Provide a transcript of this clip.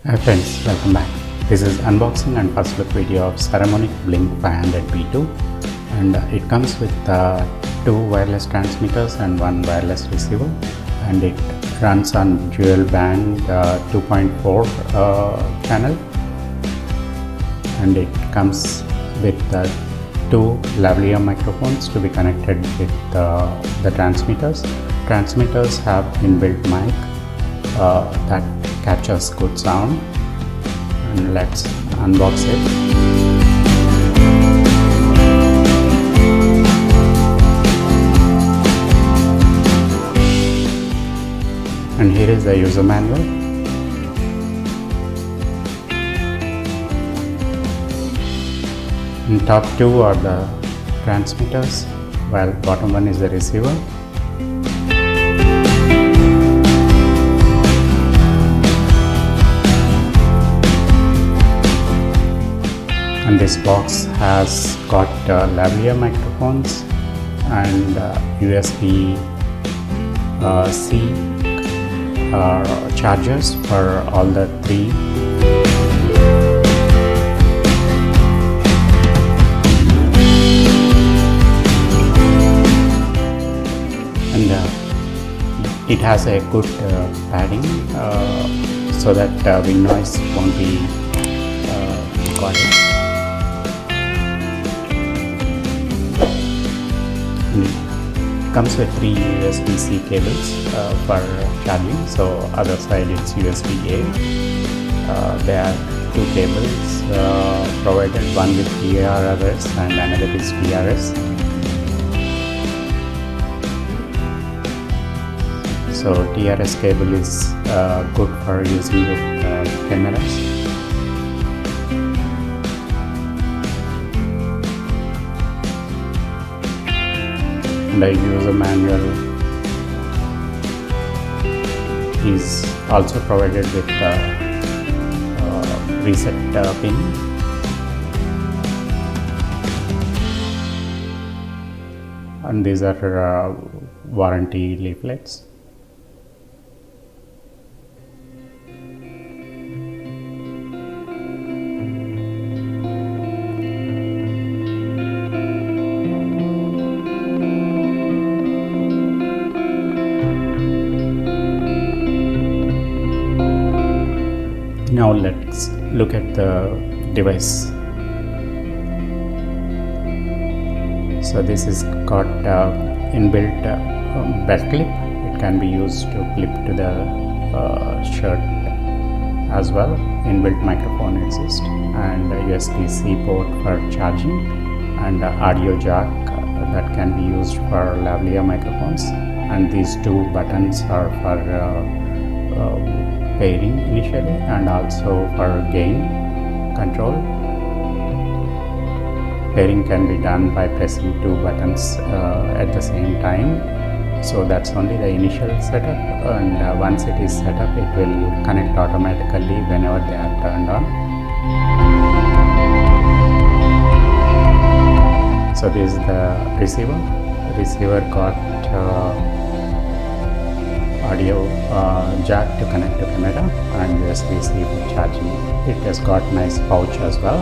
Hi friends, welcome back. This is unboxing and first look video of Saramonic Blink 500B2, and it comes with two wireless transmitters and one wireless receiver, and it runs on dual band 2.4 channel, and it comes with two lavalier microphones to be connected with the transmitters. Transmitters have inbuilt mic that captures good sound, and let's unbox it. And here is the user manual. In top two are the transmitters, while bottom one is the receiver. And this box has got lavalier microphones and USB-C chargers for all the three. And it has a good padding so that wind noise won't be recorded. Comes with three USB-C cables for charging, so other side it's USB-A. There are two cables provided, one with TRS and another is TRS. So TRS cable is good for using with cameras. The user manual is also provided with reset pin. And these are warranty leaflets. Now let's look at the device. So this is got inbuilt belt clip. It can be used to clip to the shirt as well. Inbuilt microphone exists, and USB-C port for charging, and audio jack that can be used for lavalier microphones. And these two buttons are for pairing initially and also for gain control. Pairing can be done by pressing two buttons at the same time. So that's only the initial setup, and once it is set up, it will connect automatically whenever they are turned on. So this is the receiver. The receiver got audio jack to connect to camera and USB-C for charging. It has got nice pouch as well.